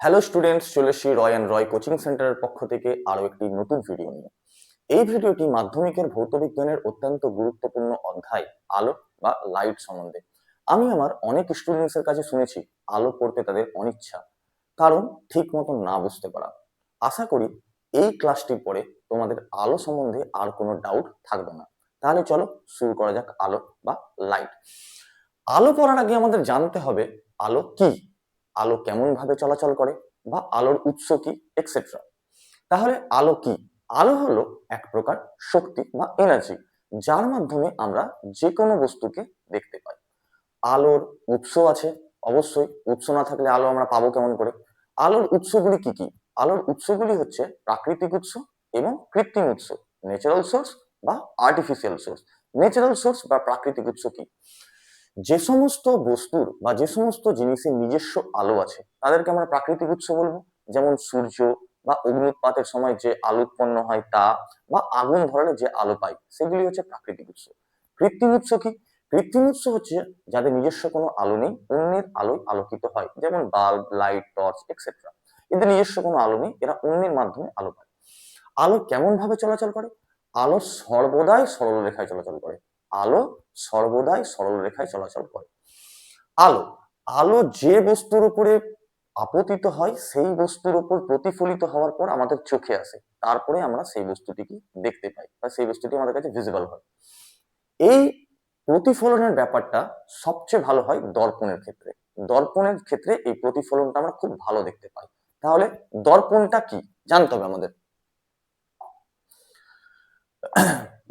Hello students, চলে এসেছি রয় and Roy coaching সেন্টারের পক্ষ থেকে আরো একটি নতুন ভিডিও নিয়ে। এই ভিডিওটি মাধ্যমিকের ভৌত বিজ্ঞানের অত্যন্ত গুরুত্বপূর্ণ অধ্যায় আলো বা লাইট সম্বন্ধে। আমি আমার অনেক স্টুডেন্টস এর কাছে শুনেছি আলো পড়তে তাদের অনিচ্ছা, কারণ ঠিক মতন না বুঝতে পারা। আশা করি এই ক্লাসটির পরে তোমাদের আলো সম্বন্ধে আর কোনো ডাউট থাকবে না। তাহলে চলো শুরু করা যাক আলো বা লাইট। আলো পড়ার আগে আমাদের জানতে হবে আলো কি, আলো কেমন ভাবে চলাচল করে, বা আলোর উৎস কি, এক্সেট্রা। তাহলে আলো কি? আলো হলো এক প্রকার শক্তি বা এনার্জি, যার মাধ্যমে আমরা যে কোনো বস্তুকে দেখতে পাই। আলোর উৎস আছে, অবশ্যই। উৎস না থাকলে আলো আমরা পাবো কেমন করে? আলোর উৎসগুলি কি কি? আলোর উৎসগুলি হচ্ছে প্রাকৃতিক উৎস এবং কৃত্রিম উৎস, ন্যাচারাল সোর্স বা আর্টিফিশিয়াল সোর্স। ন্যাচারাল সোর্স বা প্রাকৃতিক উৎস কি? যে সমস্ত বস্তুর বা যে সমস্ত জিনিসের নিজস্ব আলো আছে তাদেরকে আমরা প্রাকৃতিক উৎস বলবো। যেমন সূর্য বা অগ্নুৎপাতের সময় যে আলো উৎপন্ন হয় তা, বা আগুন ধরালে যে আলো পাই, সেগুলি হচ্ছে প্রাকৃতিক উৎস। কৃত্রিম উৎস কি? কৃত্রিম উৎস হচ্ছে যাদের নিজস্ব কোনো আলো নেই, অন্যের আলোয় আলোকিত হয়, যেমন বাল্ব, লাইট, টর্চ, এক্সেট্রা। এদের নিজস্ব কোনো আলো নেই, এরা অন্যের মাধ্যমে আলো পায়। আলো কেমন ভাবে চলাচল করে? আলো সর্বদাই সরল রেখায় চলাচল করে। আলো সর্বদাই সরল রেখায় চলাচল করে। আলো আলো যে বস্তুর উপরে আপতিত হয় সেই বস্তুর উপর প্রতিফলিত হওয়ার পর আমাদের চোখে আসে, তারপরে আমরা সেই বস্তুটিকে দেখতে পাই বা সেই বস্তুটি আমাদের কাছে ভিজিবল হয়। এই প্রতিফলনের ব্যাপারটা সবচেয়ে ভালো হয় দর্পণের ক্ষেত্রে। দর্পণের ক্ষেত্রে এই প্রতিফলনটা আমরা খুব ভালো দেখতে পাই। তাহলে দর্পণটা কি জানতে হবে আমাদের।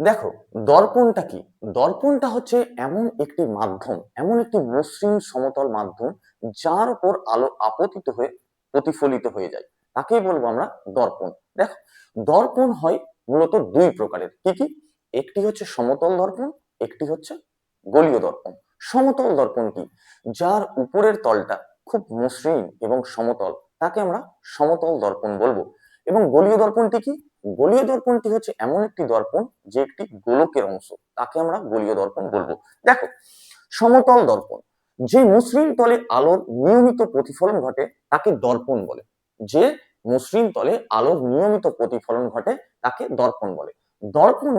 দেখো, দর্পণটা কি? দর্পণটা হচ্ছে এমন একটি মাধ্যম, এমন একটি মসৃণ সমতল মাধ্যম, যার উপর আলো আপতিত হয়ে প্রতিফলিত হয়ে যায়, তাকেই বলবো আমরা দর্পণ। দেখো, দর্পণ হয় মূলত দুই প্রকারের। কি কি? একটি হচ্ছে সমতল দর্পণ, একটি হচ্ছে গলীয় দর্পণ। সমতল দর্পণ কি? যার উপরের তলটা খুব মসৃণ এবং সমতল, তাকে আমরা সমতল দর্পণ বলবো। এবং গলীয় দর্পণটি কি? গলীয় দর্পণটি হচ্ছে এমন একটি দর্পণ যে একটি গোলকের অংশ, তাকে আমরা গলীয় দর্পণ বলবো। দেখো, সমতল দর্পণ, যে মসৃণ তলে আলোর নিয়মিত প্রতিফলন ঘটে তাকে দর্পণ বলে। যে মসৃণ তলে আলোর নিয়মিত প্রতিফলন ঘটে তাকে দর্পণ বলে। দর্পণ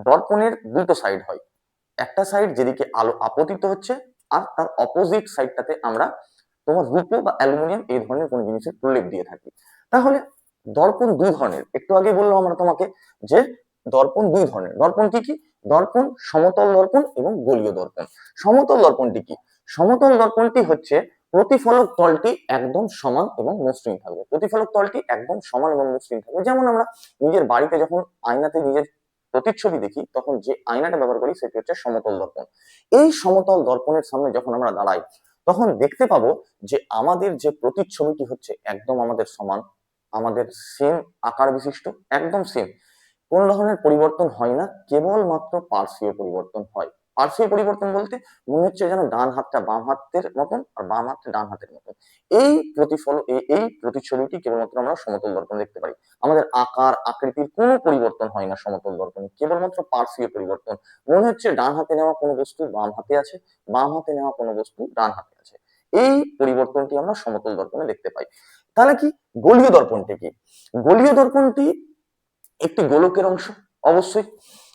দর্পণের দুটো সাইড হয়। একটা সাইড যেদিকে আলো আপতিত হচ্ছে, আর তার অপোজিট সাইডটাতে আমরা তোমার রূপো বা অ্যালুমিনিয়াম এই ধরনের কোন জিনিসের প্রলেপ দিয়ে থাকি। তাহলে দর্পণ দুই ধরনের। একটু আগে বললাম আমরা তোমাকে যে দর্পণ দুই ধরনের। দর্পণ কি কি? দর্পণ সমতল দর্পণ এবং গলীয় দর্পণ। সমতল দর্পণটি কি? সমতল দর্পণটি হচ্ছে প্রতিফলক তলটি একদম সমান এবং মসৃণ থাকবে। প্রতিফলক তলটি একদম সমান এবং মসৃণ থাকবে। যেমন আমরা নিজের বাড়িতে যখন আয়নাতে নিজের প্রতিচ্ছবি দেখি, তখন যে আয়নাটা ব্যবহার করি সেটি হচ্ছে সমতল দর্পণ। এই সমতল দর্পণের সামনে যখন আমরা দাঁড়াই, তখন দেখতে পাবো যে আমাদের যে প্রতিচ্ছবিটি হচ্ছে একদম আমাদের সমান, আমাদের সেম আকার বিশিষ্ট, একদম সেম। কোন ধরনের পরিবর্তন হয় না, কেবলমাত্র পার্শ্বীয় পরিবর্তন হয়। পার্শ্বীয় পরিবর্তন বলতে মনে হচ্ছে যেন ডান হাতটা বাম হাতের মতন আর বাম হাতটা ডান হাতের মতন। এই এই প্রতিচ্ছবিটি কেবলমাত্র আমরা সমতল দর্পণ দেখতে পাই। আমাদের আকার আকৃতির কোনো পরিবর্তন হয় না সমতল দর্পণে, কেবলমাত্র পার্শ্বীয় পরিবর্তন। মনে হচ্ছে ডান হাতে নেওয়া কোনো বস্তু বাম হাতে আছে, বাম হাতে নেওয়া কোনো বস্তু ডান হাতে আছে। এই পরিবর্তনটি আমরা সমতল দর্পণে দেখতে পাই। তাহলে কি গলীয় দর্পণটি কি? গলীয় দর্পণটি একটি গোলকের অংশ, অবশ্যই।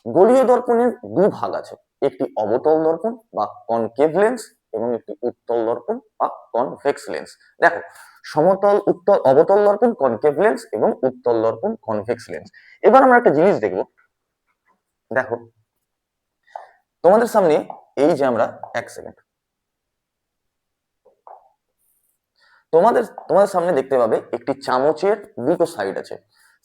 গলীয় দর্পণের দুই ভাগ আছে, একটি অবতল দর্পণ বা কনকেভ লেন্স এবং একটি উত্তল দর্পণ বা কনভেক্স লেন্স। দেখো, সমতল উত্তল অবতল দর্পণ কনকেভ লেন্স এবং উত্তল দর্পণ কনভেক্স লেন্স। এবার আমরা একটা জিনিস দেখব। দেখো, তোমাদের সামনে এই যে আমরা, এক সেকেন্ড, তোমাদের তোমাদের সামনে দেখতে পাবে একটি চামচের দুটো সাইড আছে,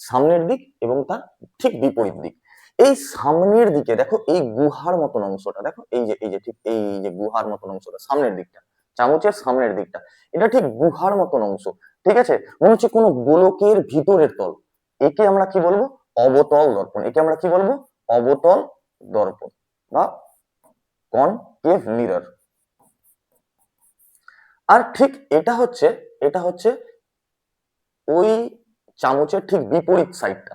সামনের দিক এবং তার ঠিক বিপরীত দিক। এই সামনের দিকে দেখো, এই গুহার মতন অংশটা দেখো, এই যে ঠিক এই যে গুহার মতন অংশটা, সামনের দিকটা, চামচের সামনের দিকটা, এটা ঠিক গুহার মতন অংশ। ঠিক আছে, মনে হচ্ছে কোনো গোলকের ভিতরের তল। একে আমরা কি বলবো? অবতল দর্পণ। একে আমরা কি বলবো? অবতল দর্পণ বা কনকেভ মিরর। আর ঠিক এটা হচ্ছে ওই চামচের ঠিক বিপরীত সাইডটা,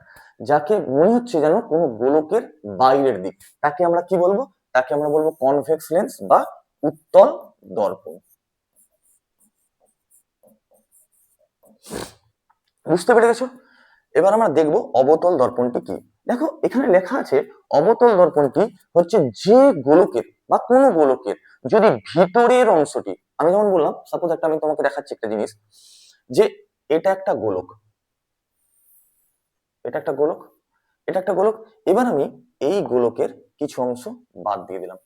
যাকে মনে হচ্ছে যেন কোনো গোলকের বাইরের দিক, তাকে আমরা কি বলবো? তাকে আমরা বলবো কনভেক্স লেন্স বা উত্তল দর্পণ। বুঝতে পেরে গেছো? এবার আমরা দেখব অবতল দর্পণটি কি। দেখো এখানে লেখা আছে অবতল দর্পণটি হচ্ছে যে গোলকের বা কোনো গোলকের যদি ভিতরের অংশটি, আমি যেমন বললাম সাপোজ একটা আমি তোমাকে দেখাচ্ছি একটা জিনিস, যে এটা একটা গোলক, এটা একটা গোলক, এটা একটা গোলক। এবার আমি এই গোলকের কিছু অংশ বাদ দিয়ে দিলাম,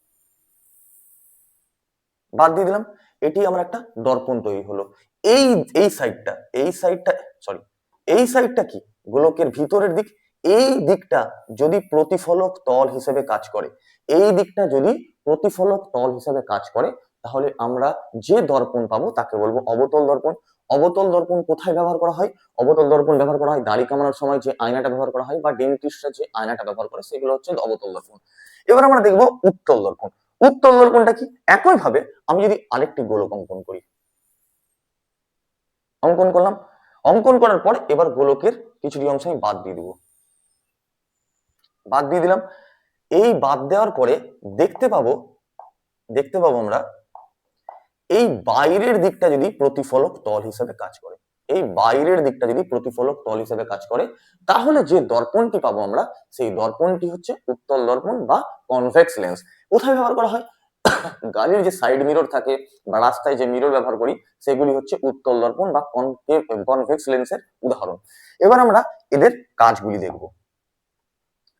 বাদ দিয়ে দিলাম, এটি আমার একটা দর্পণ তৈরি হলো। এই এই সাইডটা, এই সাইডটা, সরি, এই সাইডটা কি গোলকের ভিতরের দিক, এই দিকটা যদি প্রতিফলক তল হিসেবে কাজ করে, এই দিকটা যদি প্রতিফলক তল হিসেবে কাজ করে, তাহলে আমরা যে দর্পণ পাবো তাকে বলবো অবতল দর্পণ। অবতল দর্পণ কোথায় ব্যবহার করা হয়? অবতল দর্পণ ব্যবহার করা হয় দাড়ি কামানোর সময় যে আয়নাটা ব্যবহার করা হয় বা ডেন্টিস্টরা যে আয়নাটা ব্যবহার করে সেগুলো হচ্ছে অবতল দর্পণ। এবার আমরা দেখবো উত্তল দর্পণ। উত্তল দর্পণটা কি? একই ভাবে আমি যদি আরেকটি গোলক অঙ্কন করি, অঙ্কন করলাম, অঙ্কন করার পর এবার গোলকের কিছুটি অংশ আমি বাদ দিয়ে দিব, বাদ দিয়ে দিলাম। এই বাদ দেওয়ার পরে দেখতে পাবো, দেখতে পাবো আমরা এই বাইরের দিকটা যদি প্রতিফলক তল হিসেবে কাজ করে, এই বাইরের দিকটা যদি প্রতিফলক তল হিসেবে কাজ করে, তাহলে যে দর্পণটি পাবো আমরা সেই দর্পণটি হচ্ছে উত্তল দর্পণ বা কনভেক্স লেন্স। কোথায় ব্যবহার করা হয়? গাড়ির যে সাইড মিরর থাকে বা রাস্তায় যে মিরর ব্যবহার করি সেগুলি হচ্ছে উত্তল দর্পণ বা কনভেক্স লেন্সের উদাহরণ। এবার আমরা এদের কাজগুলি দেখব।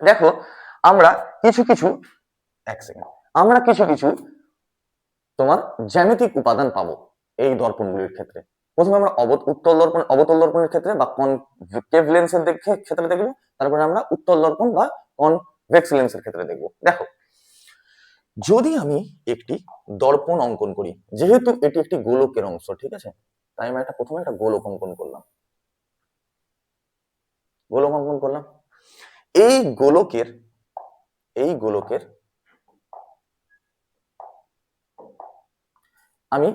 দেখো আমরা কিছু কিছু, এক সেকেন্ড, আমরা কিছু কিছু তোমার জ্যামিতিক উপাদান পাবো এই দর্পণগুলির ক্ষেত্রে। প্রথমে আমরা উত্তল দর্পণ, অবতল দর্পণের ক্ষেত্রে বা কনকেভ লেন্সের ক্ষেত্রে দেখবো, তারপরে আমরা উত্তল দর্পণ বা কনভেক্স লেন্সের ক্ষেত্রে দেখবো। দেখো যদি আমি একটি দর্পণ অঙ্কন করি, যেহেতু এটি একটি গোলকের অংশ, ঠিক আছে, তাই আমি প্রথমে একটা গোলক অঙ্কন করলাম, গোলক অঙ্কন করলাম। এই গোলকের, এই গোলকের আমি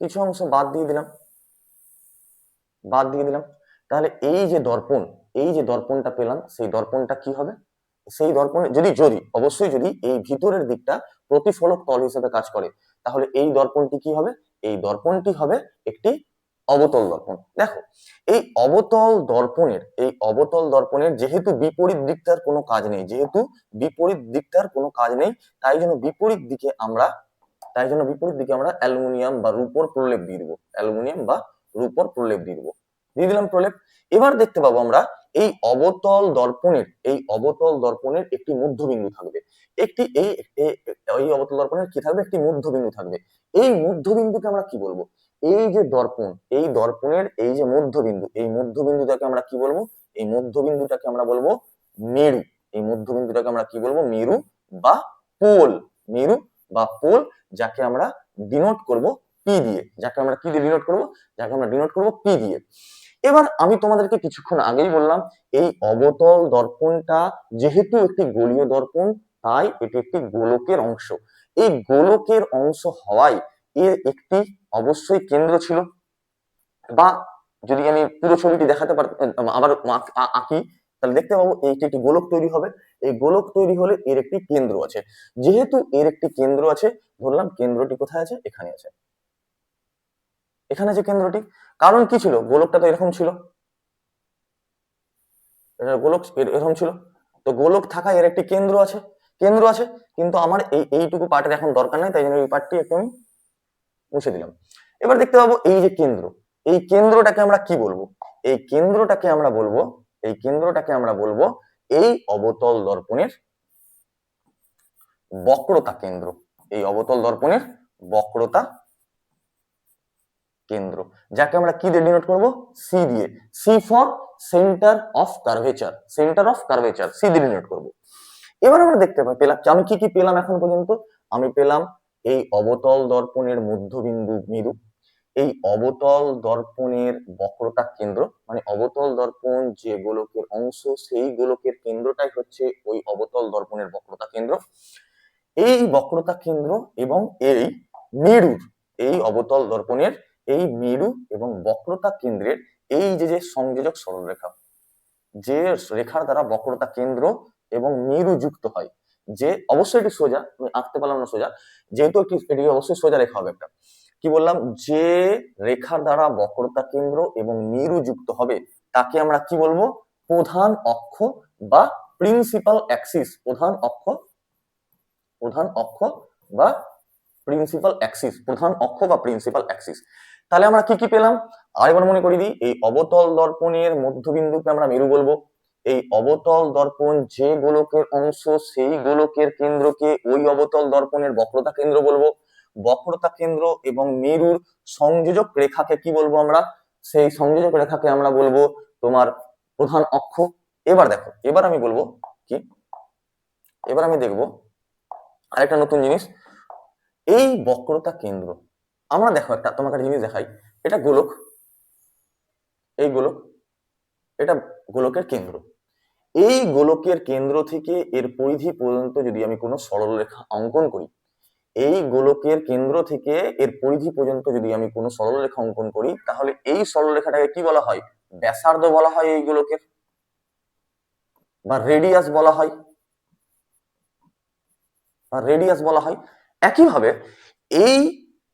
কিছু অংশ বাদ দিয়ে দিলাম, বাদ দিয়ে দিলাম। তাহলে এই যে দর্পণ, এই যে দর্পণটা পেলাম সেই দর্পণটা কি হবে? সেই দর্পণে যদি যদি অবশ্যই যদি এই ভিতরের দিকটা প্রতিফলক তল হিসেবে কাজ করে, তাহলে এই দর্পণটি কি হবে? এই দর্পণটি হবে একটি অবতল দর্পণ। দেখো এই অবতল দর্পণের, এই অবতল দর্পণের যেহেতু বিপরীত দিকটার কোনো কাজ নেই, যেহেতু বিপরীত দিকটার কোনো কাজ নেই, তাই জন্য বিপরীত দিকে আমরা, তাই জন্য বিপরীত দিকে আমরা অ্যালুমিনিয়াম বা রূপোর প্রলেপ দিয়ে দিব, অ্যালুমিনিয়াম বা রূপোর প্রলেপ দিয়ে দিব, দিয়ে দিলাম প্রলেপ। এবার দেখতে পাবো আমরা এই অবতল দর্পণের, এই অবতল দর্পণের একটি মধ্যবিন্দু থাকবে, একটি এই অবতল দর্পণের কি থাকবে? একটি মধ্যবিন্দু থাকবে। এই মধ্যবিন্দুকে আমরা কি বলবো? এই যে দর্পণ, এই দর্পণের এই যে মধ্যবিন্দু, এই মধ্যবিন্দুটাকে আমরা কি বলবো? এই মধ্যবিন্দুটাকে আমরা বলবো মেরু। এই মধ্যবিন্দুটাকে আমরা কি বলবো? মেরু বা পোল, মেরু বা পোল, যাকে আমরা ডিনোট করব পি দিয়ে, যাকে আমরা কি দিয়ে ডিনোট করব? যাকে আমরা ডিনোট করব পি দিয়ে। এবার আমি তোমাদেরকে কিছুক্ষণ আগেই বললাম এই অবতল দর্পণটা যেহেতু একটি গোলীয় দর্পণ, তাই এটি একটি গোলকের অংশ। এই গোলকের অংশ হওয়ায় এর একটি অবশ্যই কেন্দ্র ছিল, বা যদি আমি পুরো ছবিটি দেখাতে পারতাম, আবার আঁকি, তাহলে দেখতে পাবো এইটি একটি গোলক তৈরি হবে। এই গোলক তৈরি হলে এর একটি কেন্দ্র আছে, যেহেতু এর একটি কেন্দ্র আছে, ধরলাম কেন্দ্রটি কোথায় আছে? এখানে আছে, এখানে যে কেন্দ্রটি, কারণ কি ছিল? গোলকটা তো এরকম ছিল, গোলক এরকম ছিল, তো গোলক থাকা এর একটি কেন্দ্র আছে, কেন্দ্র আছে, কিন্তু আমার এইটুকু পার্টের এখন দরকার নাই, তাই জন্য এই পার্টটি একটু আমি মুছে দিলাম। এবার দেখতে পাবো এই যে কেন্দ্র, এই কেন্দ্রটাকে আমরা কি বলবো? এই কেন্দ্রটাকে আমরা বলবো, এই কেন্দ্রটাকে আমরা বলবো এই অবতল দর্পণের বক্রতা কেন্দ্র, এই অবতল দর্পণের বক্রতা কেন্দ্র, যাকে আমরা কি দিয়ে ডিনোট করব? সি দিয়ে, C for centre of curvature, centre of curvature, C দিয়ে ডিনোট করব। এবার আমরা দেখতে পেলাম আমি কি কি পেলাম এখন পর্যন্ত? আমি পেলাম এই অবতল দর্পণের মধ্যবিন্দু মেরু, এই অবতল দর্পণের বক্রতা কেন্দ্র, মানে অবতল দর্পণ যে গোলকের অংশ সেই গোলকের কেন্দ্রটাই হচ্ছে ওই অবতল দর্পণের বক্রতা কেন্দ্র। এই বক্রতা কেন্দ্র এবং এই মেরুর, এই অবতল দর্পণের এই মেরু এবং বক্রতা কেন্দ্রের এই যে যে সংযোজক সরলরেখা, যে রেখার দ্বারা বক্রতা কেন্দ্র এবং মেরু যুক্ত হয়, যে অবশ্যই এটি সোজা, আমি আঁকতে পারলাম না সোজা, যেহেতু এটি অবশ্যই সোজা রেখা হবে একটা, কি বললাম, যে রেখার দ্বারা বক্রতা কেন্দ্র এবং মেরু যুক্ত হবে তাকে আমরা কি বলবো, প্রধান অক্ষ বা প্রিন্সিপাল অ্যাক্সিস। প্রধান অক্ষ বা প্রিন্সিপাল অ্যাক্সিস, প্রধান অক্ষ বা প্রিন্সিপাল অ্যাক্সিস। তাহলে আমরা কি কি পেলাম, আরেকবার মনে করি দিই। এই অবতল দর্পণের মধ্যবিন্দুকে আমরা মেরু বলবো। এই অবতল দর্পণ যে গোলকের অংশ সেই গোলকের কেন্দ্রকে ওই অবতল দর্পণের বক্রতা কেন্দ্র বলবো। বক্রতা কেন্দ্র এবং মেরুর সংযোজক রেখাকে কি বলবো আমরা, সেই সংযোজক রেখাকে আমরা বলবো তোমার প্রধান অক্ষ। এবার দেখো, এবার আমি বলবো কি, এবার আমি দেখবো আরেকটা নতুন জিনিস। এই বক্রতা কেন্দ্র, আমরা দেখো একটা তোমাকে একটা জিনিস দেখাই, এটা গোলক, এই গোলক, এটা গোলকের কেন্দ্র। এই গোলকের কেন্দ্র থেকে এর পরিধি পর্যন্ত যদি আমি কোনো সরলরেখা অঙ্কন করি, এই গোলকের কেন্দ্র থেকে এর পরিধি পর্যন্ত যদি আমি কোনো সরলরেখা অঙ্কন করি, তাহলে এই সরলরেখাটাকে কি বলা হয়, ব্যাসার্ধ বলা হয় এই গোলকের, বা রেডিয়াস বলা হয়, বা রেডিয়াস বলা হয়। একইভাবে এই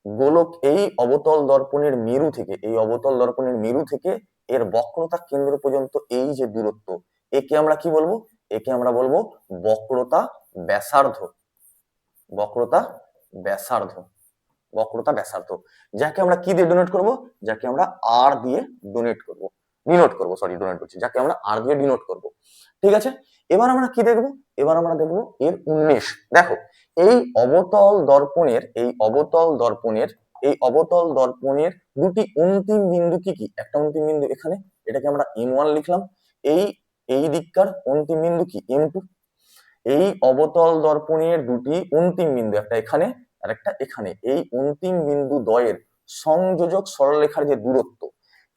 গোলক, এই অবতল দর্পণের মেরু থেকে, এই অবতল দর্পণের মেরু থেকে এর বক্রতা কেন্দ্র পর্যন্ত এই যে দূরত্ব, একে আমরা কি বলবো, একে আমরা বলবো বক্রতা ব্যাসার্ধ। বক্রতা ব্যাসার্ধ, বক্রতা ব্যাসার্ধ, যাকে আমরা কি দিয়ে ডোনেট করব, যাকে আমরা আর দিয়ে ডোনেট করব, ডিনোট করব, সরি ডোনেট করছি, যাকে আমরা আর দিয়ে ডিনোট করব। ঠিক আছে, এবার আমরা কি দেখব, এবার আমরা দেখব এর উন্মেষ। দেখো, এই অবতল দর্পণের, এই অবতল দর্পণের, এই অবতল দর্পণের দুটি অন্তিম বিন্দু কি কি, একটা অন্তিম বিন্দু এখানে, এটাকে আমরা M1 লিখলাম। এই এই দিককার অন্তিম বিন্দু কি M2। এই অবতল দর্পণের দুটি অন্তিম বিন্দু, একটা এখানে আর একটা এখানে, এই অন্তিম বিন্দু দ্বয়ের সংযোজক সরলরেখার যে দূরত্ব,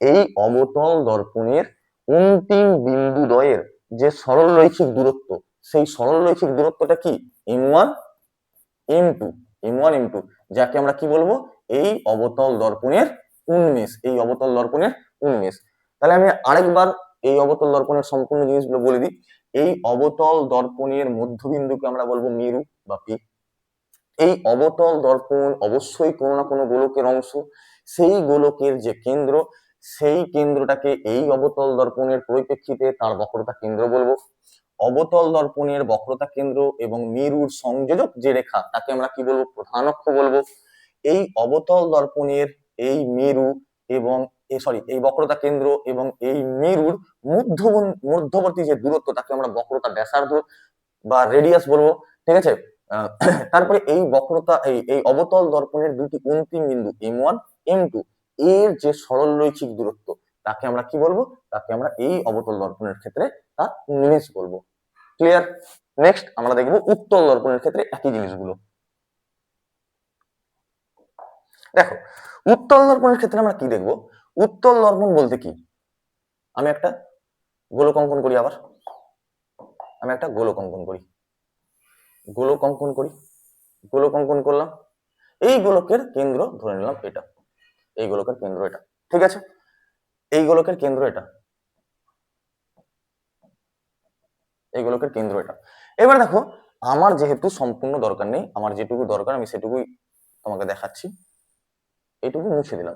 এই অবতল দর্পণের অন্তিম বিন্দু দ্বয়ের যে সরলরৈখিক দূরত্ব, সেই সরলরৈখিক দূরত্বটা কি M1 M2, M1 M2, যাকে আমরা কি বলবো, এই অবতল দর্পণের উন্মেষ, এই অবতল দর্পণের উন্মেষ। তাহলে আমি আরেকবার এই অবতল দর্পণের সম্পূর্ণ জিনিসগুলো বলে দিই। এই অবতল দর্পণের মধ্যবিন্দুকে আমরা বলবো মেরু বা পি। এই অবতল দর্পণ অবশ্যই কোনো না কোনো গোলকের অংশ, সেই গোলকের যে কেন্দ্র, সেই কেন্দ্রটাকে এই অবতল দর্পণের পরিপ্রেক্ষিতে তার বক্রতা কেন্দ্র বলবো। অবতল দর্পণের বক্রতা কেন্দ্র এবং মেরুর সংযোজক যে রেখা, তাকে আমরা কি বলবো, প্রধান অক্ষ বলবো। এই অবতল দর্পণের এই মেরু এবং এই বক্রতা কেন্দ্র এবং এই মেরুর মধ্যবর্তী যে দূরত্ব, তাকে আমরা বক্রতা ব্যাসার্ধ বা রেডিয়াস বলবো। ঠিক আছে, তারপরে এই বক্রতা, এই অবতল দর্পণের দুটি অন্তিম বিন্দু M1 M2 এর যে সরলরৈখিক দূরত্ব, তাকে আমরা কি বলবো, তাকে আমরা এই অবতল দর্পণের ক্ষেত্রে তার উন্মেষ বলবো। ক্লিয়ার? নেক্সট আমরা দেখবো উত্তল দর্পণের ক্ষেত্রে একই জিনিসগুলো। দেখো, উত্তল দর্পণের ক্ষেত্রে আমরা কি দেখবো, উত্তল দর্পণ বলতে কি, আমি একটা গোলক অঙ্কন করি, আবার আমি একটা গোলক অঙ্কন করি, গোলক অঙ্কন করি, গোলক অঙ্কন করলাম। এই গোলকের কেন্দ্র ধরে নিলাম এটা, এই গোলকের কেন্দ্র এটা। ঠিক আছে, এই গোলকের কেন্দ্র এটা, এই গোলকের কেন্দ্র এটা। এবার দেখো, আমার যেহেতু সম্পূর্ণ দরকার নেই, আমার যেটুকু দরকার আমি সেটুকুই তোমাকে দেখাচ্ছি। এইটুকু মুছে দিলাম,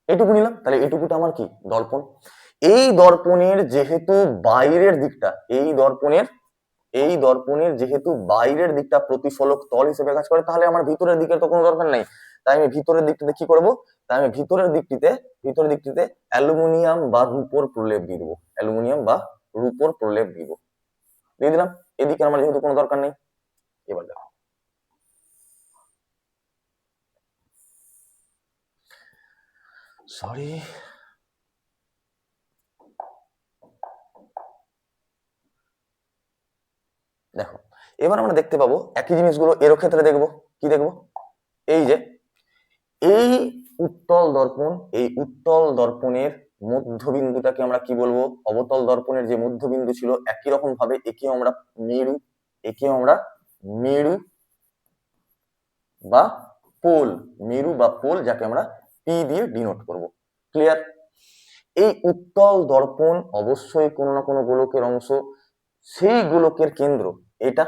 এইটুকু নিলাম, তাহলে এইটুকুটা আমার কি, দর্পণ। এই দর্পণের যেহেতু বাইরের দিকটা, এই দর্পণের যেহেতু বাইরের দিকটা প্রতিফলক তল হিসেবে কাজ করে, তাহলে আমার ভিতরের দিকের তো কোনো দরকার নাই। তাই আমি ভিতরের দিকটাতে কি করব, তাই আমি ভিতরের দিকটিতে অ্যালুমিনিয়াম বা রূপোর প্রলেপ দিয়ে দেবো, অ্যালুমিনিয়াম বা রূপোর প্রলেপ দিব, দিয়ে দিলাম। এদিকে আমার যেহেতু কোনো দরকার নেই। এবার দেখো, সরি, দেখো এবার আমরা দেখতে পাবো একই জিনিসগুলো এরও ক্ষেত্রে দেখবো। কি দেখবো, এই যে এই উত্তল দর্পণ, এই উত্তল দর্পণের মধ্যবিন্দুটাকে আমরা কি বলবো, অবতল দর্পণের যে মধ্যবিন্দু ছিল, একই রকম ভাবে একেও আমরা মেরু, একেও আমরা মেরু বা পোল, মেরু বা পোল, যাকে আমরা পি দিয়ে ডিনোট করব। ক্লিয়ার? এই উত্তল দর্পণ অবশ্যই কোনো না কোনো গোলকের অংশ, সেই গোলকের কেন্দ্র এটা,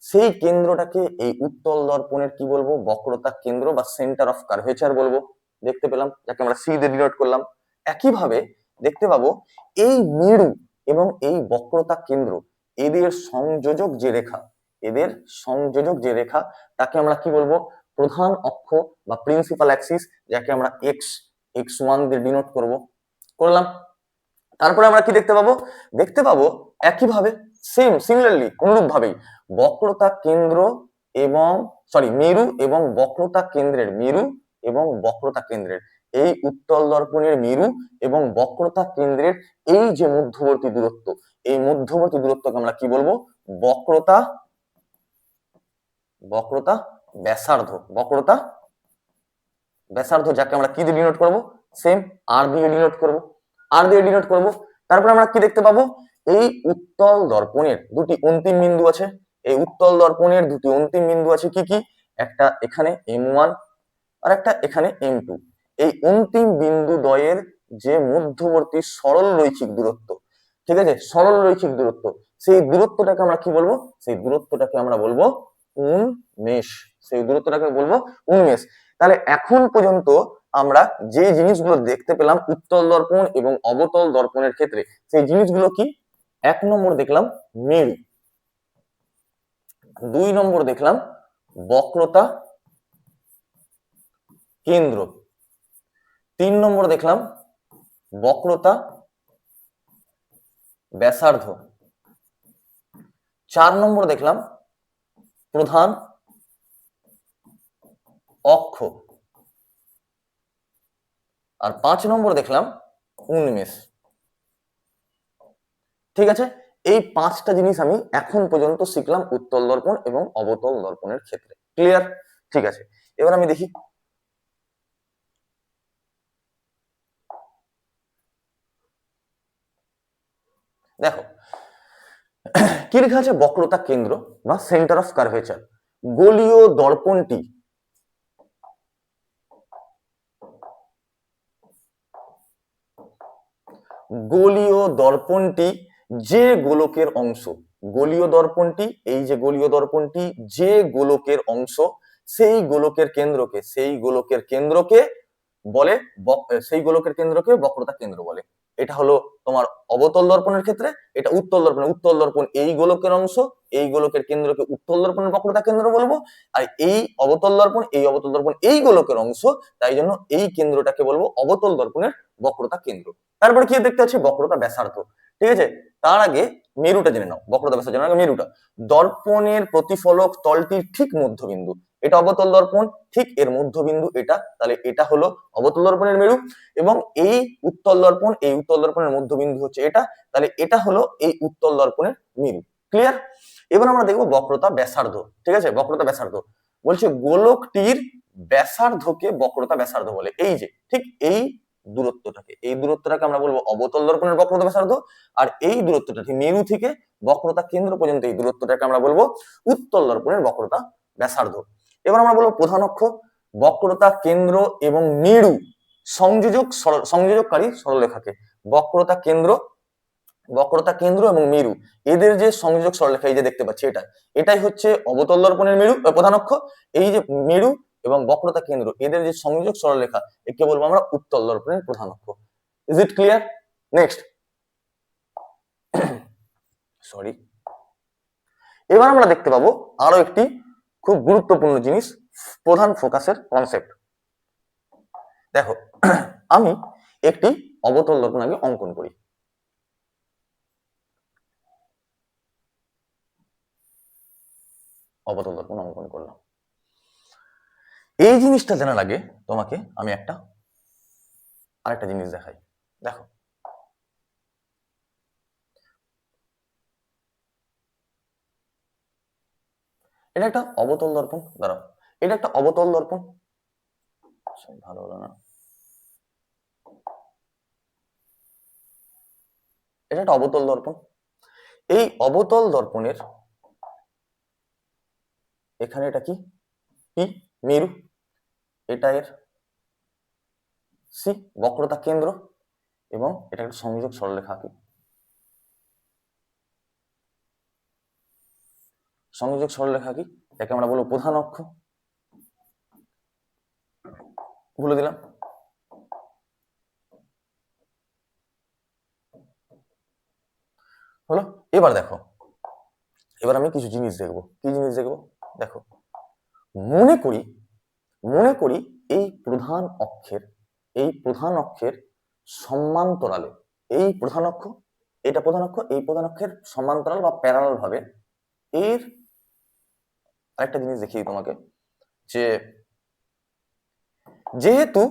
সেই কেন্দ্রটাকে এই উত্তল দর্পণের কি বলবো, বক্রতা কেন্দ্র বা সেন্টার অফ কার্ভেচার বলবো। দেখতে পেলাম, যাকে আমরা সি দিয়ে ডিনোট করলাম। একইভাবে দেখতে পাবো এই মেরু এবং এই বক্রতা কেন্দ্র, এদের সংযোজক যে রেখা, এদের সংযোজক যে রেখা, তাকে আমরা কি বলবো, প্রধান অক্ষ বা প্রিন্সিপাল অ্যাক্সিস, যাকে আমরা x1 দিয়ে ডিনোট করলাম। তারপরে আমরা কি দেখতে পাবো একইভাবে সিমিলারলি অনুরূপ ভাবেই বক্রতা কেন্দ্র এবং মেরু এবং বক্রতা কেন্দ্রের, মেরু এবং বক্রতা কেন্দ্রের, এই উত্তল দর্পণের মেরু এবং বক্রতা কেন্দ্রের এই যে মধ্যবর্তী দূরত্ব, এই মধ্যবর্তী দূরত্বকে আমরা কি বলবো, বক্রতা ব্যাসার্ধ, বক্রতা ব্যাসার্ধ, যাকে আমরা কি দিয়ে ডিনোট করবো, সেম আর দিয়ে ডিনোট করবো। তারপর আমরা কি দেখতে পাবো, এই উত্তল দর্পণের দুটি অন্তিম বিন্দু আছে, এই উত্তল দর্পণের দুটি অন্তিম বিন্দু আছে কি কি, একটা এখানে M1 আর একটা এখানে M2। এই অন্তিম বিন্দু দ্বয়ের যে মধ্যবর্তী সরল রৈখিক দূরত্ব, ঠিক আছে, সরল রৈখিক দূরত্ব, সেই দূরত্বটাকে আমরা কি বলবো, সেই দূরত্বটাকে আমরা বলবো উন্মেষ, সেই দূরত্বটাকে বলবো উন্মেষ। তাহলে এখন পর্যন্ত আমরা যে জিনিসগুলো দেখতে পেলাম উত্তল দর্পণ এবং অবতল দর্পণের ক্ষেত্রে, সেই জিনিসগুলো কি, 1 নম্বর দেখলাম মেরু, 2 নম্বর দেখলাম বক্রতা কেন্দ্র, 3 নম্বর দেখলাম বক্রতা ব্যাসার্ধ, 4 নম্বর দেখলাম প্রধান অক্ষ, আর 5 নম্বর দেখলাম উন্মেষ। ঠিক আছে, এই 5টা জিনিস আমি এখন পর্যন্ত শিখলাম উত্তল দর্পণ এবং অবতল দর্পণের ক্ষেত্রে। ক্লিয়ার? ঠিক আছে, এবার আমি দেখি দেখো কি লেখা আছে, বক্রতা কেন্দ্র বা সেন্টার অফ কার্ভেচার। গোলীয় দর্পণটি যে গোলকের অংশ, গোলীয় দর্পণটি, এই যে গোলীয় দর্পণটি যে গোলকের অংশ, সেই গোলকের কেন্দ্রকে বলে, সেই গোলকের কেন্দ্রকে বক্রতা কেন্দ্র বলে। এটা হলো তোমার অবতল দর্পণের ক্ষেত্রে, এটা উত্তল দর্পণ এই গোলকের অংশ, এই গোলকের কেন্দ্রকে উত্তল দর্পণের বক্রতা কেন্দ্র বলবো, আর এই অবতল দর্পণ এই গোলকের অংশ, তাই জন্য এই কেন্দ্রটাকে বলবো অবতল দর্পণের বক্রতা কেন্দ্র। তারপরে কি দেখতে আছে, বক্রতা ব্যাসার্ধ। ঠিক আছে, তার আগে মেরুটা জেনে নাও, বক্রতা ব্যাসার্ধ জেনে নাও। মেরুটা দর্পণের প্রতিফলক তলটির ঠিক মধ্যবিন্দু, এটা অবতল দর্পণ, ঠিক এর মধ্যবিন্দু এটা, তাহলে এটা হলো অবতল দর্পণের মেরু, এবং এই উত্তল দর্পণের মধ্যবিন্দু হচ্ছে এটা, তাহলে এটা হলো এই উত্তল দর্পণের মেরু। ক্লিয়ার? এবার আমরা দেখবো বক্রতা ব্যাসার্ধ। ঠিক আছে, বক্রতা ব্যাসার্ধ বলছে গোলকটির ব্যাসার্ধকে বক্রতা ব্যাসার্ধ বলে। এই যে ঠিক এই দূরত্বটাকে আমরা বলবো অবতল দর্পণের বক্রতা ব্যাসার্ধ, আর এই দূরত্বটা মেরু থেকে বক্রতা কেন্দ্র পর্যন্ত এই দূরত্বটাকে আমরা বলবো উত্তল দর্পণের বক্রতা ব্যাসার্ধ। এবার আমরা বলবো প্রধান অক্ষ, বক্রতা কেন্দ্র এবং মেরু সংযোজককারী সরলরেখাকে বক্রতা কেন্দ্র এবং মেরু, এদের যে সংযোজক সরলরেখা, এই যে দেখতে পাচ্ছি এটাই হচ্ছে অবতল দর্পণের মেরু প্রধান অক্ষ। এই যে মেরু এবং বক্রতা কেন্দ্র, এদের যে সংযোজক সরলরেখা, একে বলবো আমরা উত্তল দর্পণের প্রধান অক্ষ। Is it clear? Next, sorry, এবার আমরা দেখতে পাবো আরো একটি খুব গুরুত্বপূর্ণ জিনিস, প্রধান ফোকাসের কনসেপ্ট। দেখো আমি একটি অবতল দর্পণ আগে অঙ্কন করি। অবতল দর্পণ অঙ্কন করলাম। এই জিনিসটা জানার আগে তোমাকে আমি আরেকটা জিনিস দেখাই। দেখো এটা একটা অবতল দর্পণ, দাঁড়াও, এটা একটা অবতল দর্পণ, ভালো হলো না, এটা একটা অবতল দর্পণ। এই অবতল দর্পণের এখানে এটা কি মেরু, এটা এর সি বক্রতা কেন্দ্র, এবং এটা একটা সংযোজক সরলরেখা কি সংযোজক সরলরেখা কি? একে আমরা বলবো প্রধান অক্ষ, বলে দিলাম। হলো। এবার দেখো, এবার আমি কিছু জিনিস দেখবো। কি জিনিস দেখবো? দেখো, মনে করি এই প্রধান অক্ষের সমান্তরালে, এই প্রধান অক্ষ, এটা প্রধান অক্ষ, এই প্রধান অক্ষের সমান্তরাল বা প্যারালাল ভাবে এর আরেকটা জিনিস দেখিয়ে তোমাকে, যে যেহেতু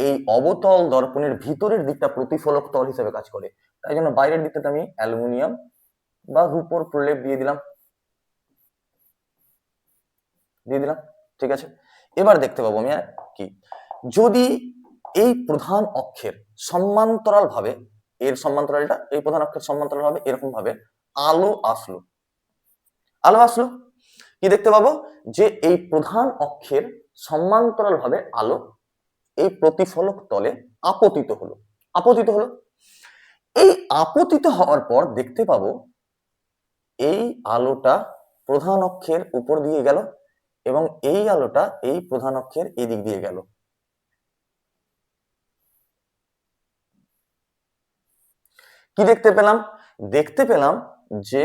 এই অবতল দর্পণের ভিতরের দিকটা প্রতিফলক তল হিসেবে কাজ করে, তাই জন্য বাইরের দিকটাতে আমি অ্যালুমিনিয়াম বা রূপোর প্রলেপ দিয়ে দিলাম। ঠিক আছে। এবার দেখতে পাবো আমি কি, যদি এই প্রধান অক্ষের সমান্তরাল ভাবে, এর সমান্তরালটা এই প্রধান অক্ষের সমান্তরাল ভাবে এরকম ভাবে আলো আসলো, কি দেখতে পাবো, যে এই প্রধান অক্ষের সমান্তরাল ভাবে আলো এই প্রতিফলক তলে আপতিত হলো। এই আপতিত হওয়ার পর দেখতে পাবো এই আলোটা প্রধান অক্ষের উপর দিয়ে গেল এবং এই আলোটা এই প্রধান অক্ষের এদিক দিয়ে গেল। কি দেখতে পেলাম? দেখতে পেলাম যে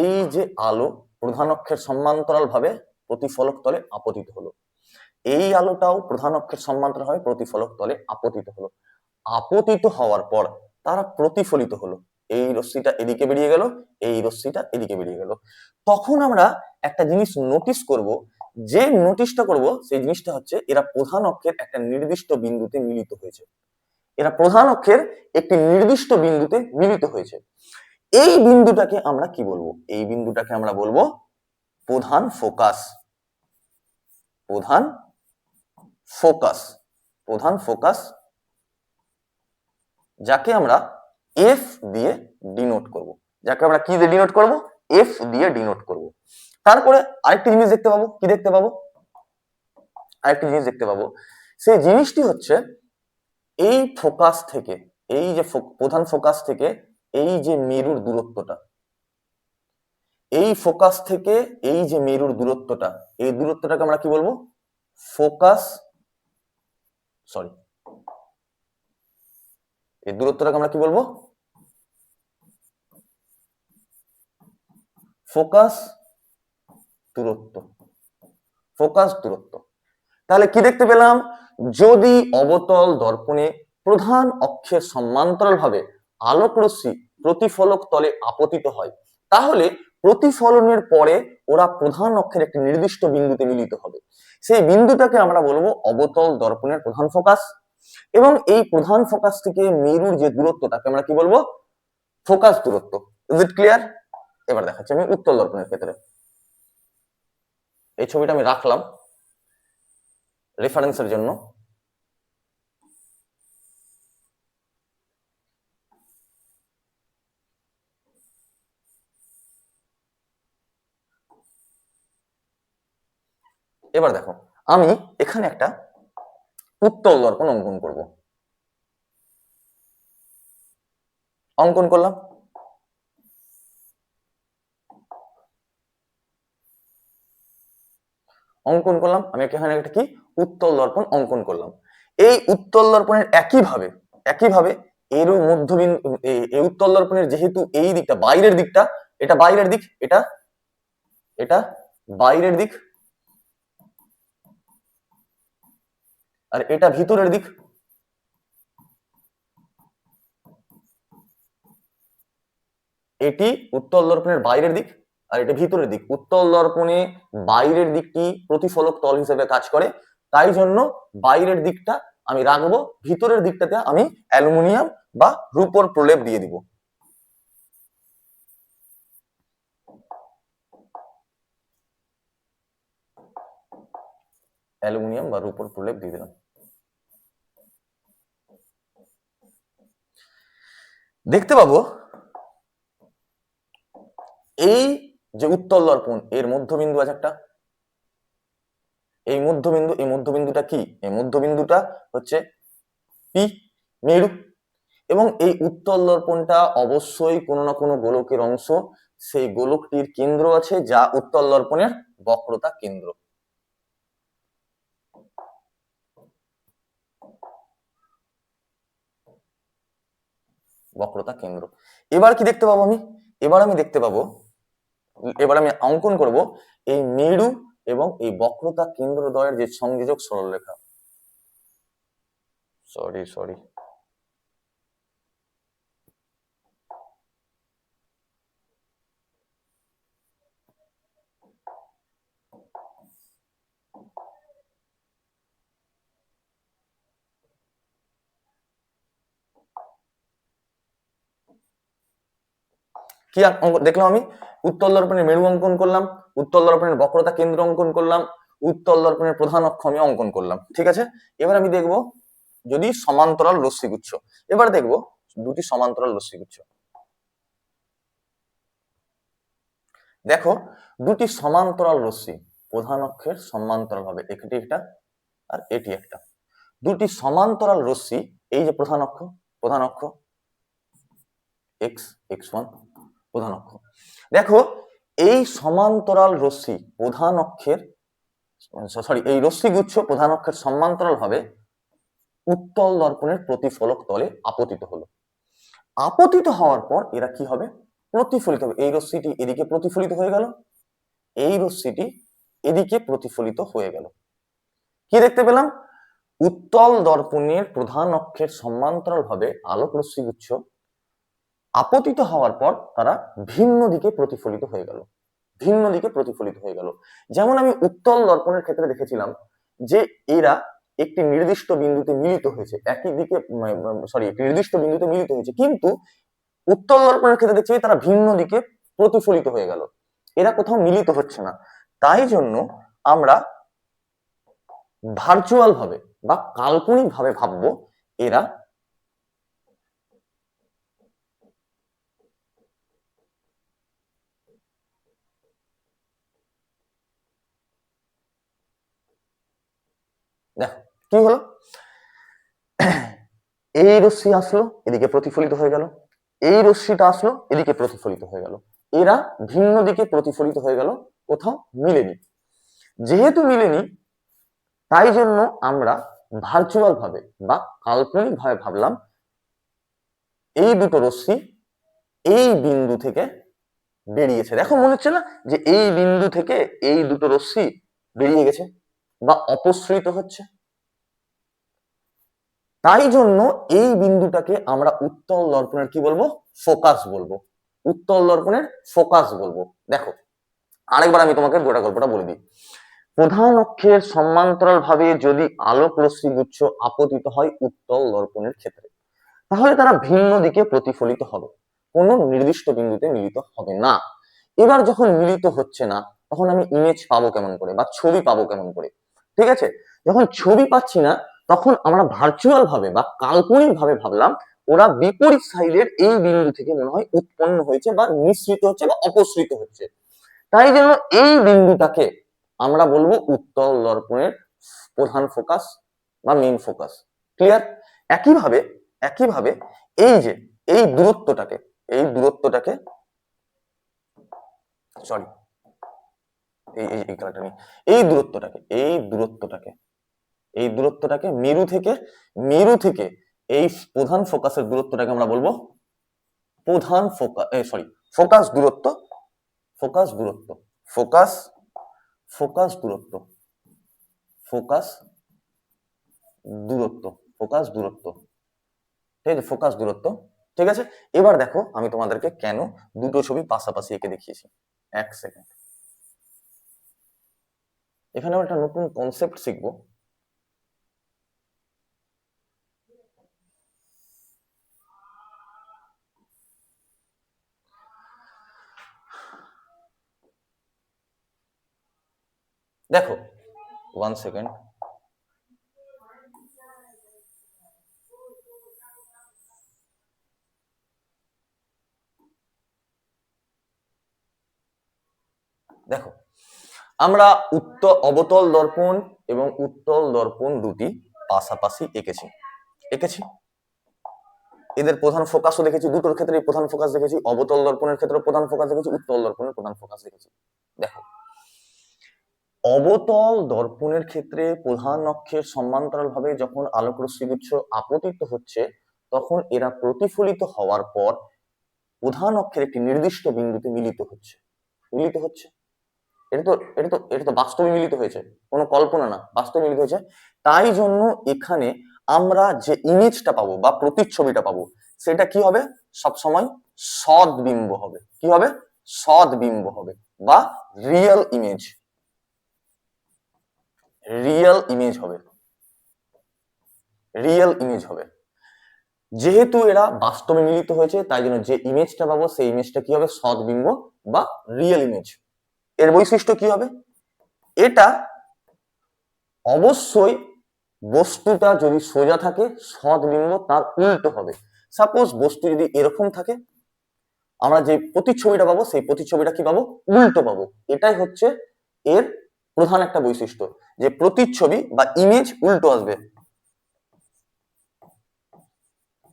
এই যে আলো প্রধান অক্ষের সমান্তরাল ভাবে প্রতিফলক তলে আপতিত হলো, এই আলোটাও প্রধান অক্ষের সমান্তরাল ভাবে প্রতিফলক তলে আপতিত হলো। আপতিত হওয়ার পর তারা প্রতিফলিত হলো, এই রশ্মিটা এদিকে বেরিয়ে গেল, এই রশ্মিটা এদিকে বেরিয়ে গেল। তখন আমরা একটা জিনিস নোটিস করব, যে নোটিশটা করব সেই জিনিসটা হচ্ছে এরা প্রধান অক্ষের একটা নির্দিষ্ট বিন্দুতে মিলিত হয়েছে। এই বিন্দুটাকে আমরা কি বলবো? এই বিন্দুটাকে আমরা বলবো প্রধান ফোকাস। যাকে আমরা এফ দিয়ে ডিনোট করব। তারপরে আরেকটি জিনিস দেখতে পাবো। কি দেখতে পাবো? সেই জিনিসটি হচ্ছে এই ফোকাস থেকে, এই যে প্রধান ফোকাস থেকে এই যে মেরুর দূরত্বটা, এই ফোকাস থেকে এই যে মেরুর দূরত্বটা, এই দূরত্বটাকে আমরা কি বলবো? এই দূরত্বটাকে আমরা কি বলবো? ফোকাস দূরত্ব। তাহলে কি দেখতে পেলাম? যদি অবতল দর্পণে প্রধান অক্ষের সমান্তরাল ভাবে আলোক রশ্মি প্রতিফলক তলে আপতিত হয়, তাহলে প্রতিফলনের পরে ওরা প্রধান অক্ষের একটি নির্দিষ্ট বিন্দুতে মিলিত হবে। সেই বিন্দুটাকে আমরা বলবো অবতল দর্পণের প্রধান ফোকাস, এবং এই প্রধান ফোকাস থেকে মেরুর যে দূরত্ব তাকে আমরা কি বলবো? ফোকাস দূরত্ব। Is it clear? এবার দেখাচ্ছি আমি উত্তল দর্পণের ক্ষেত্রে। এই ছবিটা আমি রাখলাম রেফারেন্সের জন্য। এবার দেখো, আমি এখানে একটা উত্তল দর্পণ অঙ্কন করব। অঙ্কন করলাম। আমি এখানে একটা কি উত্তল দর্পণ অঙ্কন করলাম। এই উত্তল দর্পণের একইভাবে এরও মধ্যবিন্দু, এই উত্তল দর্পণের যেহেতু এই দিকটা বাইরের দিকটা, এটা বাইরের দিক, এটা বাইরের দিক, আর এটা ভিতরের দিক। এটি উত্তল দর্পণের বাইরের দিক আর এটা ভিতরের দিক। উত্তল দর্পণে বাইরের দিকটি প্রতিফলক তল হিসেবে কাজ করে, তাই জন্য বাইরের দিকটা আমি রাখবো, ভিতরের দিকটাতে আমি অ্যালুমিনিয়াম বা রূপোর প্রলেপ দিয়ে দিব। অ্যালুমিনিয়াম বা রূপোর প্রলেপ দিয়ে দিলাম। দেখতে পাবো এই যে উত্তল দর্পণ, এর মধ্যবিন্দু আছে একটা, এই মধ্যবিন্দুটা কি? এই মধ্যবিন্দুটা হচ্ছে পি, মেরু। এবং এই উত্তল দর্পণটা অবশ্যই কোনো না কোনো গোলকের অংশ, সেই গোলকটির কেন্দ্র আছে যা উত্তল দর্পণের বক্রতা কেন্দ্র। বক্রতা কেন্দ্র। এবার কি দেখতে পাবো আমি? এবার আমি অঙ্কন করব এই মেরু এবং এই বক্রতা কেন্দ্রদ্বয়ের যে সংযোজক সরলরেখা। সরি কি দেখলাম আমি? উত্তল দর্পণের মেরু অঙ্কন করলাম, উত্তল দর্পণের বক্রতা কেন্দ্র অঙ্কন করলাম, উত্তল দর্পণের প্রধান অক্ষ আমি অঙ্কন করলাম। ঠিক আছে, এবার আমি দেখব যদি সমান্তরাল রশ্মিগুচ্ছ। এবার দেখব দুটি সমান্তরাল রশ্মিগুচ্ছ। দেখো দুটি সমান্তরাল রশ্মি প্রধান অক্ষের সমান্তরাল হবে, একটি একটা আর এটি একটা। দুটি সমান্তরাল রশ্মি, এই যে প্রধান অক্ষ x1 প্রধান অক্ষ। দেখো এই সমান্তরাল রশ্মি প্রধান অক্ষের এই রশ্মিগুচ্ছ প্রধান অক্ষের সমান্তরাল ভাবে উত্তল দর্পণের প্রতিফলক তলে আপতিত হলো। আপতিত হওয়ার পর এরা কি হবে? প্রতিফলিত হবে। এই রশ্মিটি এদিকে প্রতিফলিত হয়ে গেল, এই রশ্মিটি এদিকে প্রতিফলিত হয়ে গেল। কি দেখতে পেলাম? উত্তল দর্পণের প্রধান অক্ষের সমান্তরাল ভাবে আলোক রশ্মিগুচ্ছ আপতিত হওয়ার পর তারা ভিন্ন দিকে প্রতিফলিত হয়ে গেল, ভিন্ন দিকে প্রতিফলিত হয়ে গেল। যেমন আমি উত্তল দর্পণের ক্ষেত্রে দেখেছিলাম যে এরা একটি নির্দিষ্ট বিন্দুতে মিলিত হয়েছে, একই দিকে একটি নির্দিষ্ট বিন্দুতে মিলিত হয়েছে, কিন্তু উত্তল দর্পণের ক্ষেত্রে দেখছি তারা ভিন্ন দিকে প্রতিফলিত হয়ে গেল, এরা কোথাও মিলিত হচ্ছে না। তাই জন্য আমরা ভার্চুয়াল ভাবে বা কাল্পনিক ভাবে ভাববো এরা দেখো কি হলো, এই রশ্মি আসলো এদিকে প্রতিফলিত হয়ে গেল, এই রশ্মিটা আসলো এদিকে প্রতিফলিত হয়ে গেল, এরা ভিন্ন দিকে প্রতিফলিত হয়ে গেল, কোথাও মিলেনি। যেহেতু মিলেনি তাই জন্য আমরা ভার্চুয়াল ভাবে বা কাল্পনিক ভাবে ভাবলাম এই দুটো রশ্মি এই বিন্দু থেকে বেরিয়েছে। দেখো মনে হচ্ছে না যে এই বিন্দু থেকে এই দুটো রশ্মি বেরিয়ে গেছে বা অপসৃত হচ্ছে? তাই জন্য এই বিন্দুটাকে আমরা উত্তল দর্পণের কি বলবো? ফোকাস বলবো, উত্তল দর্পণের ফোকাস বলবো। দেখো আরেকবার আমি তোমাকে গোটা গল্পটা বলে দিই। প্রধান অক্ষের সমান্তরাল ভাবে যদি আলোক রশ্মি গুচ্ছ আপতিত হয় উত্তল দর্পণের ক্ষেত্রে, তাহলে তারা ভিন্ন দিকে প্রতিফলিত হবে, কোনো নির্দিষ্ট বিন্দুতে মিলিত হবে না। এবার যখন মিলিত হচ্ছে না তখন আমি ইমেজ পাবো কেমন করে বা ছবি পাবো কেমন করে? ঠিক আছে, যখন ছবি পাচ্ছি না তখন আমরা ভার্চুয়াল ভাবে বা কাল্পনিক ভাবে ভাবলাম ওরা বিপরীত সাইডের এই বিন্দু থেকে মনে হয় উৎপন্ন হয়েছে বা মিশ্রিত হচ্ছে বা অপসৃত হচ্ছে। তাই জন্য এই বিন্দুটাকে আমরা বলবো উত্তল দর্পণের প্রধান ফোকাস বা মেইন ফোকাস। ক্লিয়ার? একইভাবে একইভাবে এই যে এই দূরত্বটাকে সরি এই কালারটা নেই, এই দূরত্বটাকে মেরু থেকে এই প্রধান ফোকাসের দূরত্বটাকে আমরা বলবো প্রধান ফোকাস দূরত্ব, ফোকাস দূরত্ব, ফোকাস ফোকাস দূরত্ব, ফোকাস দূরত্ব, ফোকাস দূরত্ব। ঠিক আছে, ফোকাস দূরত্ব। ঠিক আছে, এবার দেখো আমি তোমাদেরকে কেন দুটো ছবি পাশাপাশি এঁকে দেখিয়েছি। এক সেকেন্ড, এখানে একটা নতুন কনসেপ্ট শিখবো। দেখো 1 সেকেন্ড, দেখো আমরা অবতল দর্পণ এবং উত্তল দর্পণ দুটি পাশাপাশি এঁকেছি। এদের প্রধান ফোকাসও দেখেছি, দুটোর ক্ষেত্রে প্রধান ফোকাস দেখেছি, অবতল দর্পণের ক্ষেত্রে প্রধান ফোকাস দেখেছি, উত্তল দর্পণের প্রধান ফোকাস দেখেছি। দেখো, অবতল দর্পণের ক্ষেত্রে প্রধান অক্ষের সমান্তরাল ভাবে যখন আলোক রশ্মিগুচ্ছ আপতিত হচ্ছে, তখন এরা প্রতিফলিত হওয়ার পর প্রধান অক্ষের একটি নির্দিষ্ট বিন্দুতে মিলিত হচ্ছে। এটা তো বাস্তবে মিলিত হয়েছে, কোনো কল্পনা না, বাস্তবে মিলিত হয়েছে। তাই জন্য এখানে আমরা যে ইমেজটা পাবো বা প্রতিচ্ছবিটা পাবো, সেটা কি হবে? সবসময় সদ্বিম্ব হবে। কি হবে? সদ্বিম্ব হবে বা রিয়েল ইমেজ। রিয়েল ইমেজ হবে। রিয়েল ইমেজ হবে। যেহেতু এরা বাস্তবে মিলিত হয়েছে, তাই জন্য যে ইমেজটা পাবো সেই ইমেজটা কি হবে? সদ্বিম্ব বা রিয়েল ইমেজ। এর বৈশিষ্ট্য কি হবে? এটা অবশ্যই বস্তুটা যদি সোজা থাকে, সদ্বিম্ব তার উল্টো হবে। সাপোজ বস্তু যদি এরকম থাকে, আমরা যে প্রতিচ্ছবিটা পাবো সেই প্রতিচ্ছবিটা কি পাবো? উল্টো পাবো। এটাই হচ্ছে এর প্রধান একটা বৈশিষ্ট্য, যে প্রতিচ্ছবি বা ইমেজ উল্টো আসবে।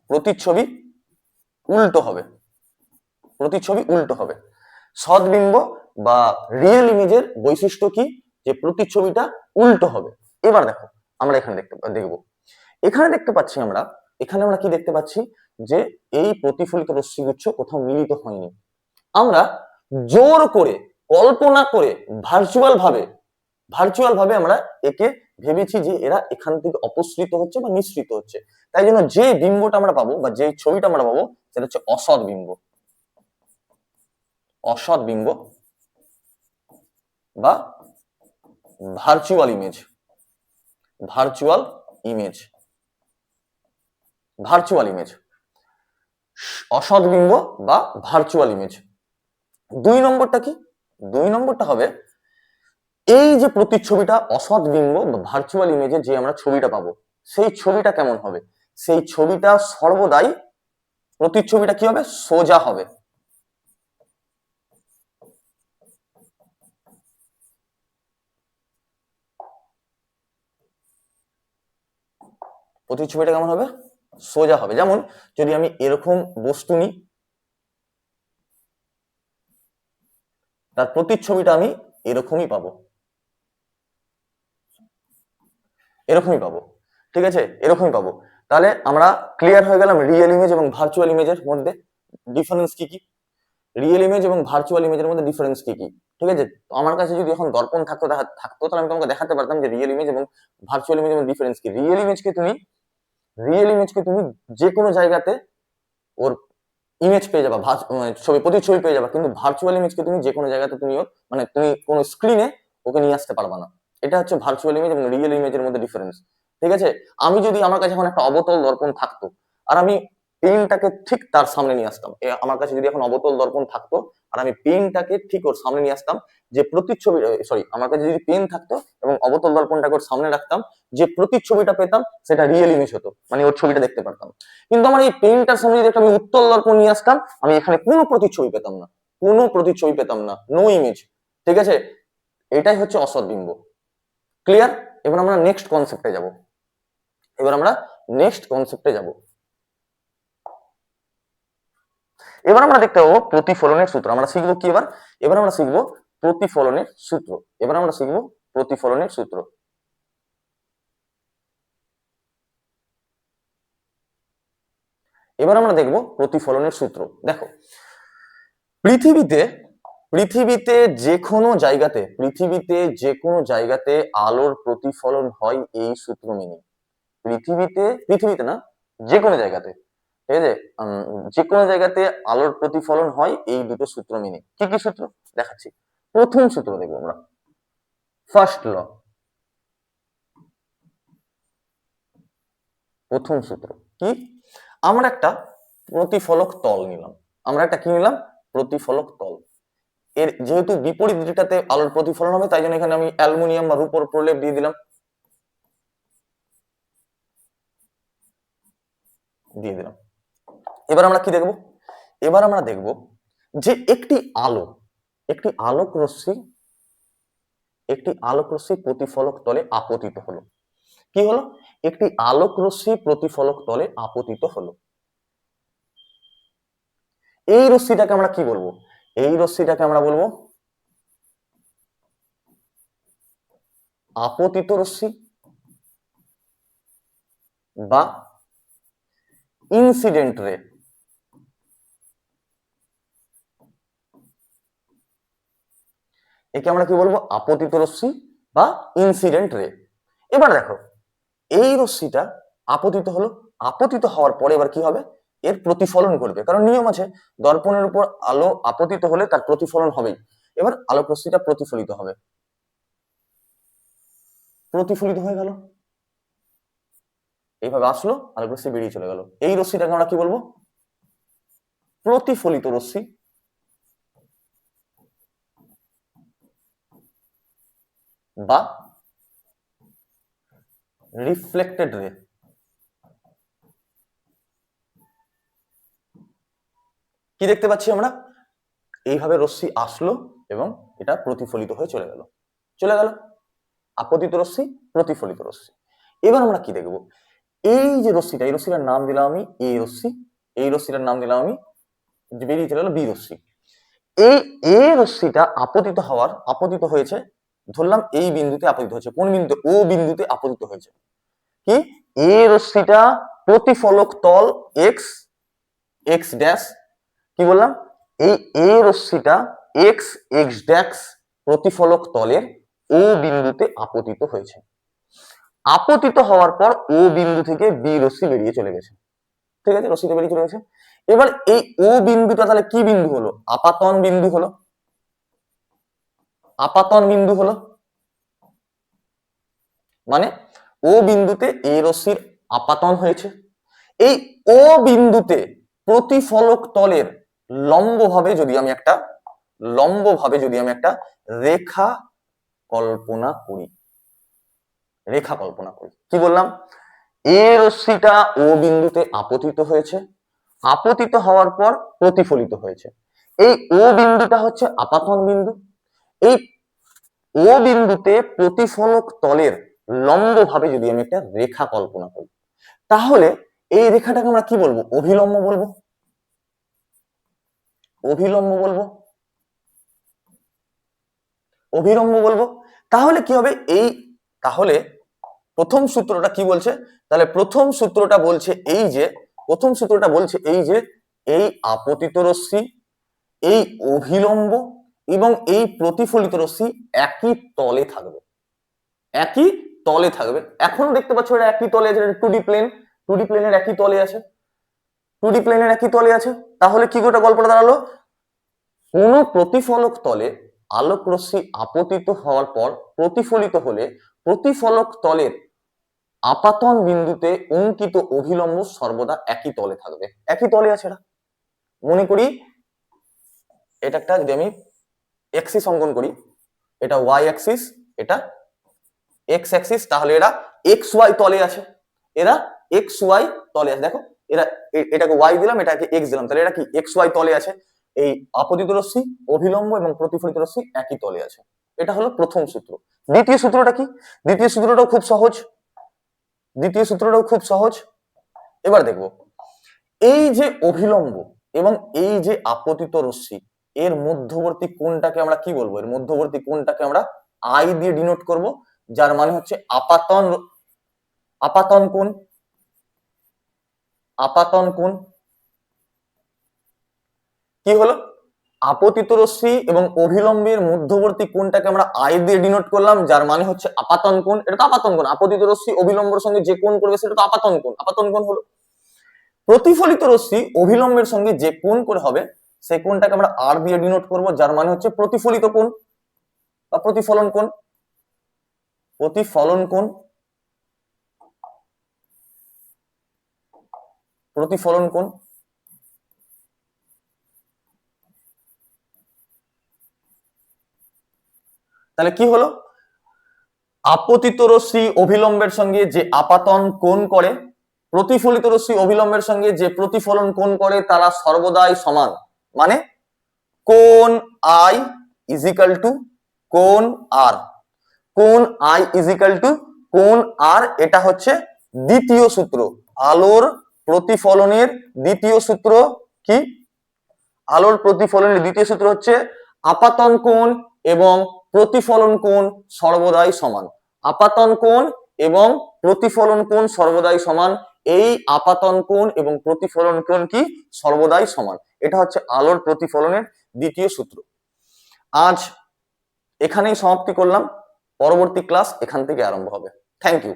প্রতিচ্ছবি উল্টো হবে। প্রতিচ্ছবি উল্টো হবে। সদ্বিম্ব বা রিয়েল ইমেজের বৈশিষ্ট্য কি? যে প্রতিচ্ছবিটা উল্টো হবে। এবার দেখো, আমরা এখানে দেখবো, এখানে দেখতে পাচ্ছি আমরা, এখানে আমরা কি দেখতে পাচ্ছি? যে এই প্রতিফলিত রশ্মিগুচ্ছ কোথাও মিলিত হয়নি। আমরা জোর করে, কল্পনা করে, ভার্চুয়াল ভাবে আমরা একে ভেবেছি যে এরা এখান থেকে অপসৃত হচ্ছে বা নিঃসৃত হচ্ছে। তাই জন্য যে বিম্বটা আমরা পাবো বা যে ছবিটা আমরা পাবো, সেটা হচ্ছে অসৎ বিম্ব। অসৎ বিম্ব বা virtual image. Virtual image. Virtual image, অসৎ বিম্ব বা ভার্চুয়াল ইমেজ। 2 নম্বরটা কি? 2 নম্বরটা হবে এই যে প্রতিচ্ছবিটা অসৎ বিম্ব বা ভার্চুয়াল ইমেজে যে আমরা ছবিটা পাবো, সেই ছবিটা কেমন হবে? সেই ছবিটা সর্বদাই, প্রতিচ্ছবিটা কি হবে? সোজা হবে। প্রতিচ্ছবিটা কেমন হবে? সোজা হবে। যেমন যদি আমি এরকম বস্তু নিই, তার প্রতিচ্ছবিটা আমি এরকমই পাবো। এরকমই পাবো। ঠিক আছে? এরকমই পাবো। তাহলে আমরা ক্লিয়ার হয়ে গেলাম রিয়েল ইমেজ এবং ভার্চুয়াল ইমেজের মধ্যে ডিফারেন্স কি কি। রিয়েল ইমেজ এবং ভার্চুয়াল ইমেজের মধ্যে ডিফারেন্স কি কি। ঠিক আছে? তো আমার কাছে যদি এখন দর্পণ থাকতো তাহলে আমি তোমাকে দেখাতে পারতাম যে রিয়েল ইমেজ এবং ভার্চুয়াল ইমেজের মধ্যে ডিফারেন্স কি। রিয়েল ইমেজকে তুমি যে কোনো জায়গাতে ওর ইমেজ পেয়ে যাবা, প্রতিচ্ছবি পেয়ে যাবা, কিন্তু ভার্চুয়াল ইমেজকে তুমি যে কোনো জায়গাতে তুমি তুমি কোনো স্ক্রিনে ওকে নিয়ে আসতে পারবা না। এটা হচ্ছে ভার্চুয়াল ইমেজ এবং রিয়েল ইমেজের মধ্যে ডিফারেন্স। ঠিক আছে? আমি যদি, আমার কাছে এখন একটা অবতল দর্পণ থাকতো, আর আমি পেনটাকে ঠিক তার সামনে নিয়ে আসতাম, আমার কাছে যদি এখন অবতল দর্পণ থাকতো আর আমি পেনটাকে ঠিক ওর সামনে নিয়ে আসতাম, যে প্রতিচ্ছবি, আমার কাছে যদি পেন থাকতো এবং অবতল দর্পণটাকে ওর সামনে রাখতাম, যে প্রতিচ্ছবিটা পেতাম সেটা রিয়েল ইমেজ হতো, মানে ওর ছবিটা দেখতে পারতাম। কিন্তু আমার এই পেনটার সামনে যদি আমি উত্তল দর্পণ নিয়ে আসতাম, আমি এখানে কোনো প্রতিচ্ছবি পেতাম না। কোনো প্রতিচ্ছবি পেতাম না, নো ইমেজ। ঠিক আছে? এটাই হচ্ছে অসৎ বিম্ব। ক্লিয়ার? এবার আমরা নেক্সট কনসেপ্টে যাব। এবার আমরা দেখতে পাবো প্রতিফলনের সূত্র। আমরা শিখবো কি এবার? এবার আমরা শিখবো প্রতিফলনের সূত্র। এবার আমরা শিখবো প্রতিফলনের সূত্র। এবার আমরা দেখব প্রতিফলনের সূত্র। দেখো, পৃথিবীতে পৃথিবীতে যে কোনো জায়গাতে আলোর প্রতিফলন হয় এই সূত্র মেনে। পৃথিবীতে না, যে কোনো জায়গাতে, ঠিক আছে, যে কোনো জায়গাতে আলোর প্রতিফলন হয় এই দুটো সূত্র মেনে। কি কি সূত্র দেখাচ্ছি। প্রথম সূত্র দেখবো আমরা, ফার্স্ট ল। প্রথম সূত্র কি? আমরা একটা প্রতিফলক তল নিলাম। আমরা একটা কি নিলাম? প্রতিফলক তল। এর যেহেতু বিপরীত দিকটাতে আলোর প্রতিফলন হবে, তাই জন্য এখানে আমি অ্যালুমিনিয়াম বা রূপোর প্রলেপ দিয়ে দিলাম। এবার আমরা কি দেখব? এবার আমরা দেখব যে একটি আলোক রশ্মি প্রতিফলক তলে আপতিত হলো। কি হলো? একটি আলোক রশ্মি প্রতিফলক তলে আপতিত হলো। এই রশ্মিটাকে আমরা কি বলবো? এই রশ্মিটাকে আমরা বলবো আপতিত রশ্মি বা ইনসিডেন্ট রে। একে আমরা কি বলবো? আপতিত রশ্মি বা ইনসিডেন্ট রে। এবার দেখো, এই রশ্মিটা আপতিত হলো, আপতিত হওয়ার পরে এবার কি হবে? এর প্রতিফলন ঘটবে, কারণ নিয়ম আছে দর্পণের উপর আলো আপতিত হলে তার প্রতিফলন হবেই। এবার আলোক রশ্মিটা প্রতিফলিত হবে, প্রতিফলিত হয়ে গেল, এইভাবে আসলো, আলোক রশ্মি বেরিয়ে চলে গেল। এই রশ্মিটাকে আমরা কি বলবো? প্রতিফলিত রশ্মি বা রিফ্লেক্টেড রে। কি দেখতে পাচ্ছি আমরা? এইভাবে রশ্মি আসলো এবং এটা প্রতিফলিত হয়ে চলে গেল, চলে গেল। আপতিত রশ্মি, প্রতিফলিত রশ্মি। এবার আমরা কি দেখব? এই যে রশ্মিটা, এই রশ্মিটার নাম দিলাম আমি এ রশ্মি, এই রশ্মিটার নাম দিলাম আমি, বেরিয়ে চলে গেল বি রশ্মি। এই এ রশ্মিটা আপতিত হয়েছে, ধরলাম এই বিন্দুতে আপতিত হয়েছে। কোন বিন্দু? ও বিন্দুতে আপতিত হয়েছে। কি? এ রশ্মিটা প্রতিফলক তল এক্স, এক্স ড্যাশ, কি বললাম? এই এ রশ্মিটা এক্স, এক্স ড্যাশ প্রতিফলক তলের ও বিন্দুতে আপতিত হয়েছে। আপতিত হওয়ার পর ও বিন্দু থেকে বি রশ্মি বেরিয়ে চলে গেছে, ঠিক আছে? রশ্মিটা বেরিয়ে চলে গেছে। এবার এই ও বিন্দুটা তাহলে কি বিন্দু হলো? আপাতন বিন্দু হলো, আপাতন বিন্দু হলো। মানে ও বিন্দুতে এ রশ্মির আপাতন হয়েছে। এই ও বিন্দুতে প্রতিফলক তলের লম্বভাবে যদি আমি একটা রেখা কল্পনা করি, রেখা কল্পনা করি, কি বললাম? এ রশ্মিটা ও বিন্দুতে আপতিত হয়েছে, আপতিত হওয়ার পর প্রতিফলিত হয়েছে। এই ও বিন্দুটা হচ্ছে আপাতন বিন্দু। এই ও বিন্দুতে প্রতিফলক তলের লম্বভাবে যদি আমি একটা রেখা কল্পনা করি, তাহলে এই রেখাটাকে আমরা কি বলবো? অভিলম্ব বলবো, অভিলম্ব বলবো, অভিলম্ব বলবো। তাহলে কি হবে? তাহলে প্রথম সূত্রটা কি বলছে? তাহলে প্রথম সূত্রটা বলছে এই যে এই আপতিত রশ্মি, এই অভিলম্ব এবং এই প্রতিফলিত রশ্মি একই তলে থাকবে, একই তলে থাকবে। এখনো দেখতে পাচ্ছ এটা একই তলে আছে, টুডি প্লেন, টুডি প্লেনের একই তলে আছে, টুডি প্লেনের একই তলে আছে। তাহলে কি গোটা গল্পটা দাঁড়ালো? কোন প্রতিফলক তলে আলোক রশ্মি আপতিত হওয়ার পর প্রতিফলিত হলে প্রতিফলক তলের আপাতন বিন্দুতে অঙ্কিত অভিলম্ব সর্বদা একই তলে থাকবে, একই তলে আছে। এটা মনে করি, এটা একটা, যদি আমি এক্সিস অঙ্কন করি, এটা ওয়াই অ্যাক্সিস, এটা এক্স অ্যাক্সিস, তাহলে এরা এক্স ওয়াই তলে আছে, এরা এক্স ওয়াই তলে আছে। দেখো, এরা এটাকে ওয়াই দিলাম, এটাকে এক্স দিলাম, তাহলে এরা কি এক্স ওয়াই তলে আছে। এই আপতিত রশ্মি, অভিলম্ব এবং প্রতিফলিত রশ্মি একই তলে আছে। এটা হলো প্রথম সূত্র। দ্বিতীয় সূত্রটা কি? দ্বিতীয় সূত্রটাও খুব সহজ, দ্বিতীয় সূত্রটাও খুব সহজ। এবার দেখব, এই যে অভিলম্ব এবং এই যে আপতিত রশ্মি, এর মধ্যবর্তী কোণটাকে আমরা কি বলবো? এর মধ্যবর্তী কোণটাকে আমরা আই দিয়ে ডিনোট করব, যার মানে হচ্ছে আপাতন, আপাতন কোণ, আপাতন কোণ। কি হলো? আপতিত রশ্মি এবং অভিলম্বের মধ্যবর্তী কোণটাকে আমরা আই দিয়ে ডিনোট করলাম, যার মানে হচ্ছে আপাতন কোণ। এটা তো আপাতন কোণ, আপতিত রশ্মি অভিলম্বের সঙ্গে যে কোণ করবে সেটা তো আপাতন কোণ, আপাতন কোণ হলো। প্রতিফলিত রশ্মি অভিলম্বের সঙ্গে যে কোণ করে হবে সেই কোণটাকে আমরা আর দিয়ে ডিনোট করব, যার মানে হচ্ছে প্রতিফলিত কোণ বা প্রতিফলন কোণ, প্রতিফলন কোণ, প্রতিফলন কোণ। তাহলে কি হলো? আপতিত রশ্মি অভিলম্বের সঙ্গে যে আপাতন কোণ করে, প্রতিফলিত রশ্মি অভিলম্বের সঙ্গে যে প্রতিফলন কোণ করে, তারা সর্বদাই সমান। মানে কোণ আই ইজ ইকাল টু কোণ আর, কোণ আই ইজ ইকাল টু কোণ আর। এটা হচ্ছে দ্বিতীয় সূত্র, আলোর প্রতিফলনের দ্বিতীয় সূত্র। কি? আলোর প্রতিফলনের দ্বিতীয় সূত্র হচ্ছে আপাতন কোণ এবং প্রতিফলন কোণ সর্বদাই সমান। আপাতন কোণ এবং প্রতিফলন কোণ সর্বদাই সমান। এই আপাতন কোণ এবং প্রতিফলন কোণ কি সর্বদাই সমান। এটা হচ্ছে আলোর প্রতিফলনের দ্বিতীয় সূত্র। আজ এখানেই সমাপ্তি করলাম, পরবর্তী ক্লাস এখান থেকে আরম্ভ হবে। Thank you.